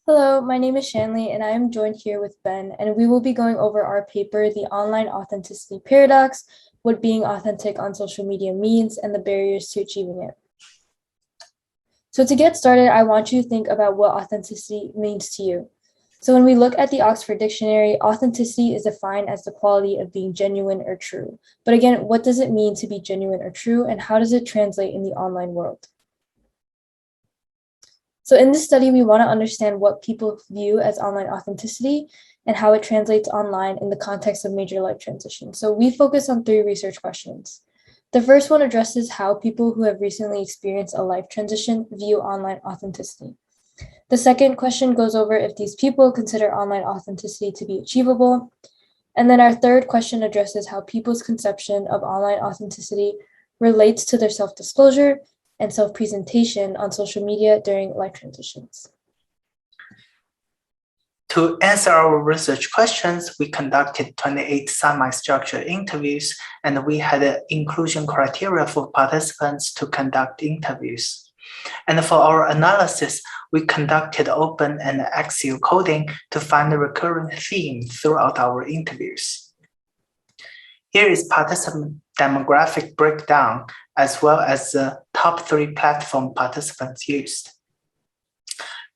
Hello, my name is Shanley, and I am joined here with Ben, and we will be going over our paper, The Online Authenticity Paradox, What Being Authentic on Social Media Means, and the Barriers to Achieving It. So to get started, I want you to think about what authenticity means to you. So when we look at the Oxford Dictionary, authenticity is defined as the quality of being genuine or true. But again, what does it mean to be genuine or true, and how does it translate in the online world? So in this study, we want to understand what people view as online authenticity and how it translates online in the context of major life transitions. So we focus on 3 research questions. The first one addresses how people who have recently experienced a life transition view online authenticity. The second question goes over if these people consider online authenticity to be achievable. And then our third question addresses how people's conception of online authenticity relates to their self-disclosure and self-presentation on social media during life transitions. To answer our research questions, we conducted 28 semi-structured interviews, and we had an inclusion criteria for participants to conduct interviews. And for our analysis, we conducted open and axial coding to find a recurrent theme throughout our interviews. Here is participant demographic breakdown, as well as the top 3 platform participants used.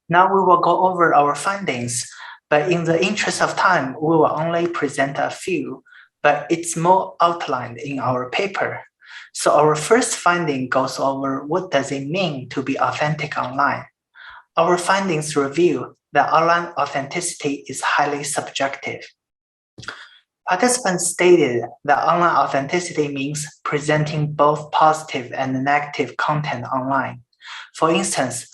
Now we will go over our findings, but in the interest of time, we will only present a few, but it's more outlined in our paper. So our first finding goes over what does it mean to be authentic online. Our findings reveal that online authenticity is highly subjective. Participants stated that online authenticity means presenting both positive and negative content online. For instance,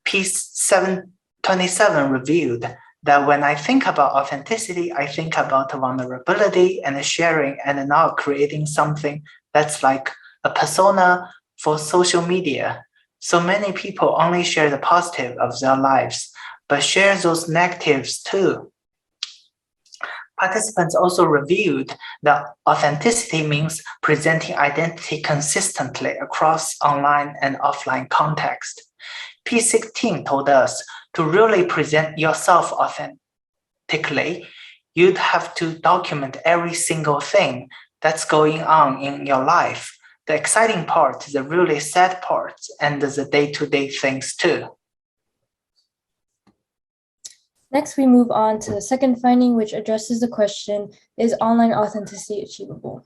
piece 727 revealed that when I think about authenticity, I think about vulnerability and sharing and not creating something that's like a persona for social media. So many people only share the positive of their lives, but share those negatives too. Participants also reviewed that authenticity means presenting identity consistently across online and offline context. P16 told us to really present yourself authentically, you'd have to document every single thing that's going on in your life. The exciting part, the really sad part, and the day-to-day things too. Next, we move on to the second finding, which addresses the question, is online authenticity achievable?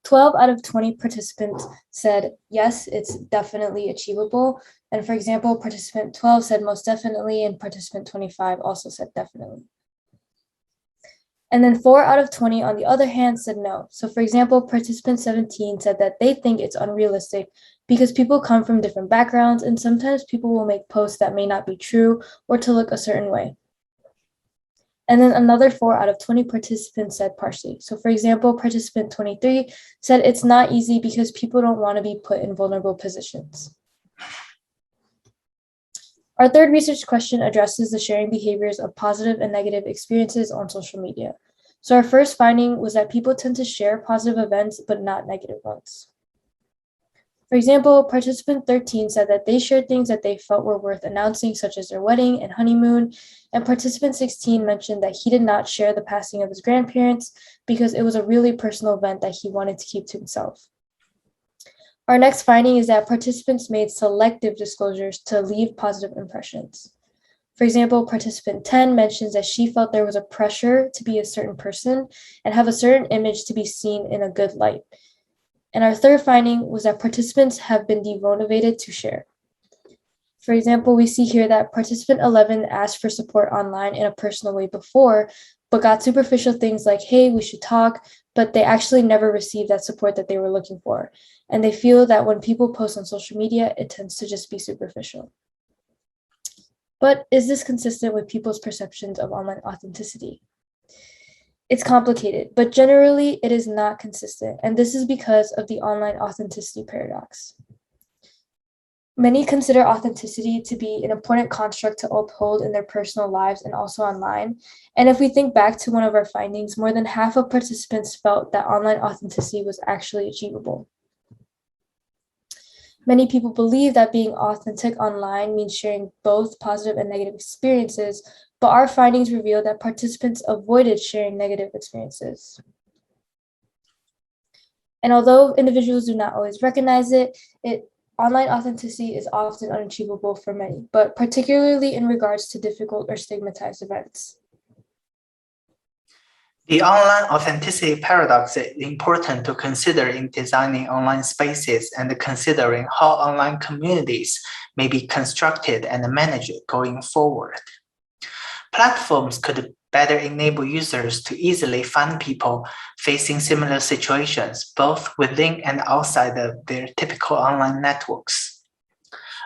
12 out of 20 participants said, yes, it's definitely achievable. And for example, participant 12 said most definitely, and participant 25 also said definitely. And then 4 out of 20, on the other hand, said no. So for example, participant 17 said that they think it's unrealistic because people come from different backgrounds, and sometimes people will make posts that may not be true or to look a certain way. And then another 4 out of 20 participants said partially. So for example, participant 23 said it's not easy because people don't want to be put in vulnerable positions. Our third research question addresses the sharing behaviors of positive and negative experiences on social media. So our first finding was that people tend to share positive events, but not negative ones. For example, participant 13 said that they shared things that they felt were worth announcing, such as their wedding and honeymoon, and participant 16 mentioned that he did not share the passing of his grandparents because it was a really personal event that he wanted to keep to himself. Our next finding is that participants made selective disclosures to leave positive impressions. For example, participant 10 mentions that she felt there was a pressure to be a certain person and have a certain image to be seen in a good light. And our third finding was that participants have been demotivated to share. For example, we see here that participant 11 asked for support online in a personal way before, but got superficial things like, hey, we should talk, but they actually never received that support that they were looking for. And they feel that when people post on social media, it tends to just be superficial. But is this consistent with people's perceptions of online authenticity? It's complicated, but generally it is not consistent, and this is because of the online authenticity paradox. Many consider authenticity to be an important construct to uphold in their personal lives and also online. And if we think back to one of our findings, more than half of participants felt that online authenticity was actually achievable. Many people believe that being authentic online means sharing both positive and negative experiences, but our findings reveal that participants avoided sharing negative experiences. And although individuals do not always recognize it, online authenticity is often unachievable for many, but particularly in regards to difficult or stigmatized events. The online authenticity paradox is important to consider in designing online spaces and considering how online communities may be constructed and managed going forward. Platforms could better enable users to easily find people facing similar situations, both within and outside of their typical online networks.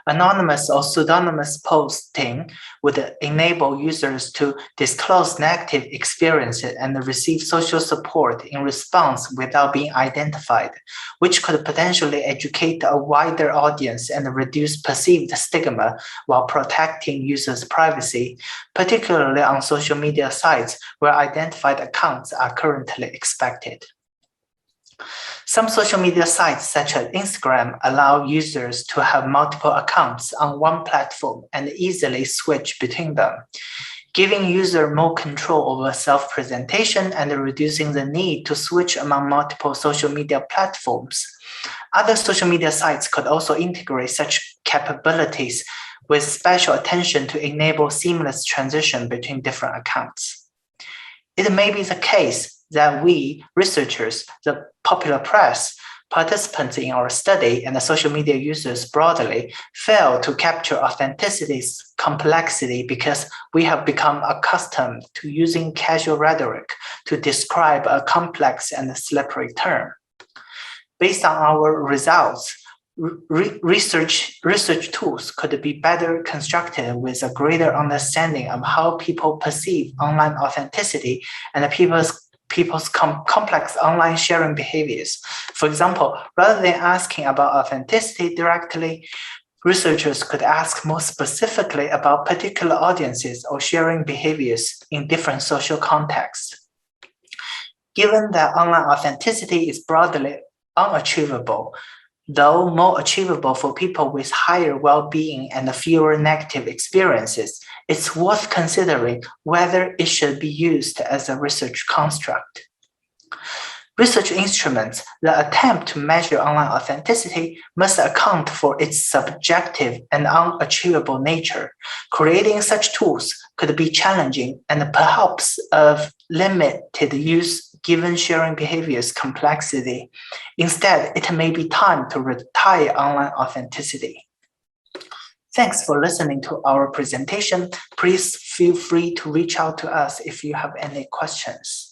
Anonymous or pseudonymous posting would enable users to disclose negative experiences and receive social support in response without being identified, which could potentially educate a wider audience and reduce perceived stigma while protecting users' privacy, particularly on social media sites where identified accounts are currently expected. Some social media sites, such as Instagram, allow users to have multiple accounts on one platform and easily switch between them, giving users more control over self-presentation and reducing the need to switch among multiple social media platforms. Other social media sites could also integrate such capabilities with special attention to enable seamless transition between different accounts. It may be the case that we, researchers, the popular press, participants in our study, and the social media users broadly fail to capture authenticity's complexity because we have become accustomed to using casual rhetoric to describe a complex and slippery term. Based on our results, research tools could be better constructed with a greater understanding of how people perceive online authenticity and people's complex online sharing behaviors. For example, rather than asking about authenticity directly, researchers could ask more specifically about particular audiences or sharing behaviors in different social contexts. Given that online authenticity is broadly unachievable, though more achievable for people with higher well-being and fewer negative experiences, it's worth considering whether it should be used as a research construct. Research instruments that attempt to measure online authenticity must account for its subjective and unachievable nature. Creating such tools could be challenging and perhaps of limited use given sharing behavior's complexity. Instead, it may be time to retire online authenticity. Thanks for listening to our presentation. Please feel free to reach out to us if you have any questions.